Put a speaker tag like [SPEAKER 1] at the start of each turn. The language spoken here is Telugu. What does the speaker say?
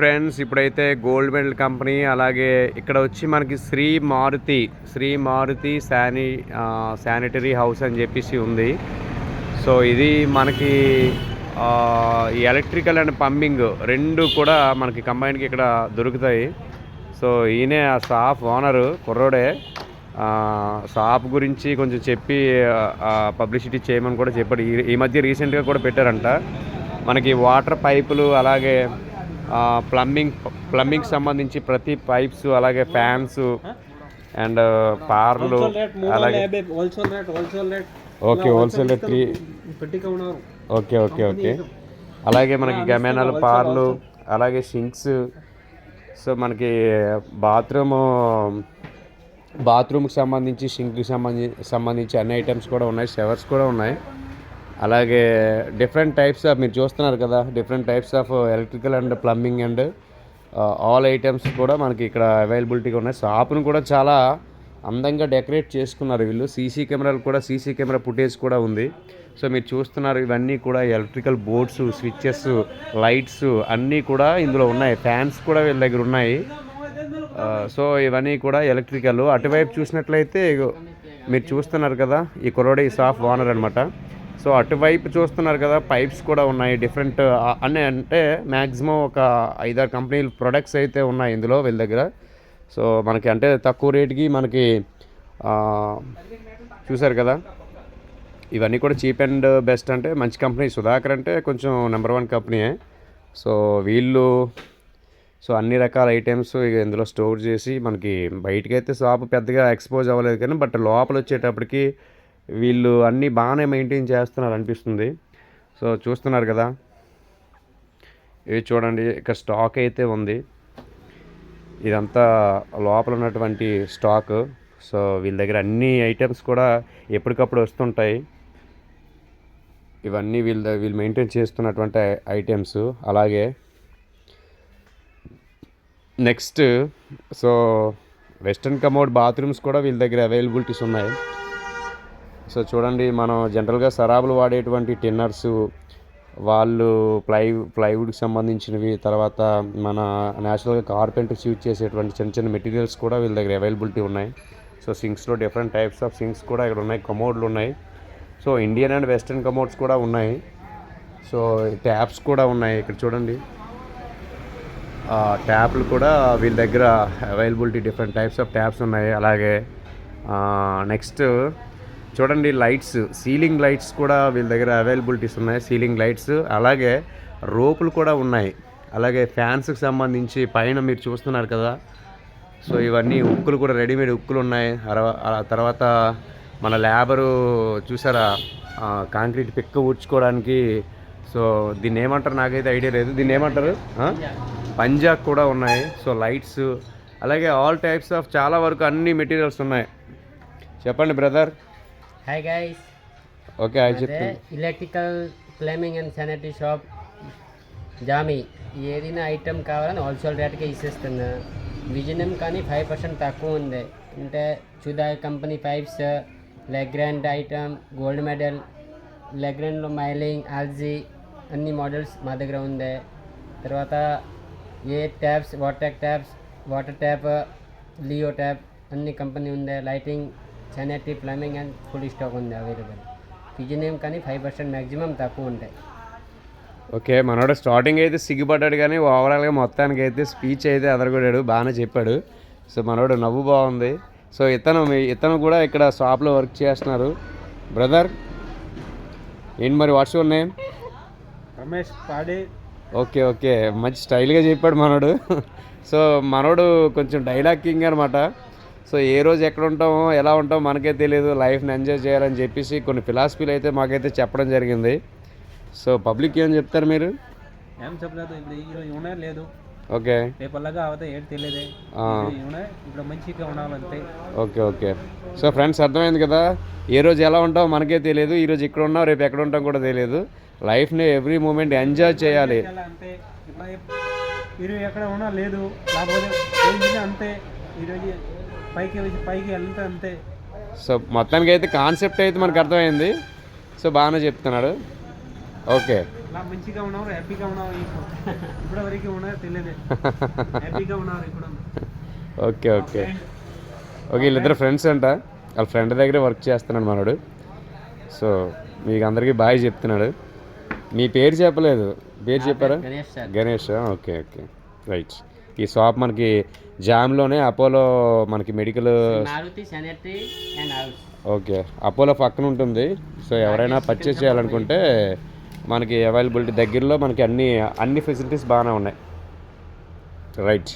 [SPEAKER 1] ఫ్రెండ్స్ ఇప్పుడైతే గోల్డ్ మెడల్ కంపెనీ అలాగే ఇక్కడ వచ్చి మనకి శ్రీ మారుతి శానిటరీ హౌస్ అని చెప్పేసి ఉంది. సో ఇది మనకి ఈ ఎలక్ట్రికల్ అండ్ పంపింగ్ రెండు కూడా మనకి కంబైన్కి ఇక్కడ దొరుకుతాయి. సో ఈయనే ఆ షాప్ ఓనరు కుర్రోడే. షాప్ గురించి కొంచెం చెప్పి పబ్లిసిటీ చేయమని కూడా చెప్పాడు. ఈ మధ్య రీసెంట్గా కూడా పెట్టారంట. మనకి వాటర్ పైపులు అలాగే ప్లంబింగ్ సంబంధించి ప్రతి పైప్స్ అలాగే ఫ్యాన్స్ అండ్ పార్లు అలాగే okay wholesale rate okay okay okay అలాగే మనకి గమేనాలు పార్లు అలాగే సింక్స్. సో మనకి బాత్రూమ్కి సంబంధించి సింక్కి సంబంధించి అన్ని ఐటమ్స్ కూడా ఉన్నాయి. షవర్స్ కూడా ఉన్నాయి. అలాగే డిఫరెంట్ టైప్స్ ఆఫ్ మీరు చూస్తున్నారు కదా, different types of electrical and plumbing and all items కూడా మనకి ఇక్కడ అవైలబిలిటీగా ఉన్నాయి. షాప్ను కూడా చాలా అందంగా డెకరేట్ చేసుకున్నారు వీళ్ళు. సీసీ కెమెరా ఫుటేజ్ కూడా ఉంది. సో మీరు చూస్తున్నారు ఇవన్నీ కూడా ఎలక్ట్రికల్ బోర్డ్స్, స్విచ్చెస్, లైట్స్ అన్నీ కూడా ఇందులో ఉన్నాయి. ఫ్యాన్స్ కూడా వీళ్ళ దగ్గర ఉన్నాయి. సో ఇవన్నీ కూడా ఎలక్ట్రికల్. అటువైపు చూసినట్లయితే మీరు చూస్తున్నారు కదా, ఈ కుర్రోడే ఈ షాప్ ఓనర్ అనమాట. సో అటువైపు చూస్తున్నారు కదా, పైప్స్ కూడా ఉన్నాయి. డిఫరెంట్ అన్నీ అంటే మ్యాక్సిమం ఒక 5-6 కంపెనీలు ప్రొడక్ట్స్ అయితే ఉన్నాయి ఇందులో వీళ్ళ దగ్గర. సో మనకి అంటే తక్కువ రేటుకి మనకి చూసారు కదా, ఇవన్నీ కూడా చీప్ అండ్ బెస్ట్ అంటే మంచి కంపెనీ. సుధాకర్ అంటే కొంచెం నెంబర్ 1 కంపెనీయే. సో వీళ్ళు అన్ని రకాల ఐటమ్స్ ఇందులో స్టోర్ చేసి మనకి బయటకైతే షాప్ పెద్దగా ఎక్స్పోజ్ అవ్వలేదు కానీ బట్ లోపల వచ్చేటప్పటికి వీళ్ళు అన్నీ బాగానే మెయింటైన్ చేస్తున్నారు అనిపిస్తుంది. సో చూస్తున్నారు కదా, ఇవి చూడండి ఇక్కడ స్టాక్ అయితే ఉంది. ఇదంతా లోపల ఉన్నటువంటి స్టాక్. సో వీళ్ళ దగ్గర అన్ని ఐటమ్స్ కూడా ఎప్పటికప్పుడు వస్తుంటాయి. ఇవన్నీ వీళ్ళు మెయింటైన్ చేస్తున్నటువంటి ఐటమ్స్. అలాగే next so western commode bathrooms కూడా వీళ్ళ దగ్గర అవైలబిలిటీస్ ఉన్నాయి. సో చూడండి, మనం జనరల్గా సరాబులు వాడేటువంటి టిన్నర్స్, వాళ్ళు ప్లైవుడ్కి సంబంధించినవి, తర్వాత మన నేచురల్గా కార్పెంటర్స్ యూజ్ చేసేటువంటి చిన్న మెటీరియల్స్ కూడా వీళ్ళ దగ్గర అవైలబిలిటీ ఉన్నాయి. సో సింక్స్లో డిఫరెంట్ టైప్స్ ఆఫ్ సింక్స్ కూడా ఇక్కడ ఉన్నాయి. కమోడ్లు ఉన్నాయి. So Indian and western commodes కూడా ఉన్నాయి. సో ట్యాప్స్ కూడా ఉన్నాయి. ఇక్కడ చూడండి, ట్యాప్లు కూడా వీళ్ళ దగ్గర availability different types of taps ఉన్నాయి. అలాగే నెక్స్ట్ చూడండి, లైట్స్, సీలింగ్ లైట్స్ కూడా వీళ్ళ దగ్గర అవైలబిలిటీస్ ఉన్నాయి. సీలింగ్ లైట్స్ అలాగే రోపులు కూడా ఉన్నాయి. అలాగే ఫ్యాన్స్కి సంబంధించి పైన మీరు చూస్తున్నారు కదా, సో ఇవన్నీ ఉక్కులు కూడా రెడీమేడ్ ఉక్కులు ఉన్నాయి. తర్వాత మన లేబరు చూసారా కాంక్రీట్ పిక్క ఊడ్చుకోవడానికి. సో దీన్ని ఏమంటారు నాకైతే ఐడియా లేదు. దీన్ని ఏమంటారు, పంజాక్ కూడా ఉన్నాయి. సో లైట్స్ అలాగే ఆల్ టైప్స్ ఆఫ్ చాలా వరకు అన్ని మెటీరియల్స్ ఉన్నాయి. చెప్పండి brother.
[SPEAKER 2] Hi guys.
[SPEAKER 1] Okay hi చెప్తాను.
[SPEAKER 2] Electrical plumbing and sanitary shop జామీ. ఏదైనా ఐటమ్ కావాలని హోల్సేల్ రేట్కే ఇచ్చేస్తున్నా. విజనం కానీ 5% తక్కువ ఉంది. అంటే చుదా company pipes, Legrand item, gold medal, లెగ్రాండ్లో మైలింగ్, ఆల్జీ అన్ని మోడల్స్ మా దగ్గర ఉంది. తర్వాత ఏ taps, water tap, Leo tap అన్ని కంపెనీ ఉంది. Lighting, sanitary, plumbing and full stock ఉంది అవైలబుల్. విజనం కానీ 5% మ్యాక్సిమం తక్కువ ఉంటాయి.
[SPEAKER 1] ఓకే, మనోడు స్టార్టింగ్ అయితే సిగ్గుపడ్డాడు కానీ ఓవరాల్గా మొత్తానికి అయితే స్పీచ్ అయితే అదరగొడాడు, బాగానే చెప్పాడు. సో మనోడు నవ్వు బాగుంది. సో ఇతను కూడా ఇక్కడ షాప్లో వర్క్ చేస్తున్నారు. బ్రదర్ ఏంటి మరి, వాట్స్ యువర్ నేమ్?
[SPEAKER 2] రమేష్ పాడే.
[SPEAKER 1] ఓకే ఓకే, మంచి స్టైల్గా చెప్పాడు మనోడు. సో మనోడు కొంచెం డైలాగ్ కింగ్ అనమాట. సో ఏ రోజు ఎక్కడ ఉంటామో ఎలా ఉంటామో మనకే తెలియదు. లైఫ్ని ఎంజాయ్ చేయాలని చెప్పేసి కొన్ని ఫిలాసఫీలు అయితే మాకైతే చెప్పడం జరిగింది. సో పబ్లిక్ ఏం చెప్తారు మీరు?
[SPEAKER 2] ఏం చెప్పలేదు, ఇప్పుడు లేదు.
[SPEAKER 1] ఓకే,
[SPEAKER 2] రేపల్లాగా అవతే ఏం తెలియదే, ఇప్పుడు మంచిగా ఉండాలంతే.
[SPEAKER 1] Okay okay. సో ఫ్రెండ్స్ అర్థమైంది కదా, ఏ రోజు ఎలా ఉంటామో మనకే తెలియదు. ఈరోజు ఇక్కడ ఉన్నాం, రేపు ఎక్కడ ఉంటాం కూడా తెలియదు. లైఫ్ని ఎవ్రీ మూమెంట్ ఎంజాయ్ చేయాలి.
[SPEAKER 2] మీరు ఎక్కడ ఉన్నా లేదు, లేకపోతే అంతే. ఈరోజు పైకి వెళ్తే అంతే.
[SPEAKER 1] సో మొత్తానికి అయితే కాన్సెప్ట్ అయితే మనకు అర్థమైంది. సో బాగానే చెప్తున్నాడు. ఓకే.
[SPEAKER 3] అలా మంచిగా ఉన్నారు, హ్యాపీగా ఉన్నారు. ఇప్పటివరకు ఉన్నారు తెలియదు, హ్యాపీగా ఉన్నారు ఇప్పుడు.
[SPEAKER 1] ఓకే ఓకే ఓకే, వీళ్ళిద్దరు ఫ్రెండ్స్ అంట. వాళ్ళ ఫ్రెండ్ దగ్గరే వర్క్ చేస్తున్నాడు మనోడు. సో మీకు అందరికీ బాయ్ చెప్తున్నాడు. మీ పేరు చెప్పలేదు, పేరు చెప్పారా?
[SPEAKER 2] Ganesh sir.
[SPEAKER 1] Ganesh. Okay okay right. ఈ షాప్ మనకి జామ్లోనే అపోలో మనకి medical.
[SPEAKER 2] Maruti sanitary and house.
[SPEAKER 1] Okay, Apollo పక్కన ఉంటుంది. సో ఎవరైనా పర్చేస్ చేయాలనుకుంటే మనకి అవైలబిలిటీ దగ్గరలో మనకి అన్ని ఫెసిలిటీస్ బాగానే ఉన్నాయి. రైట్.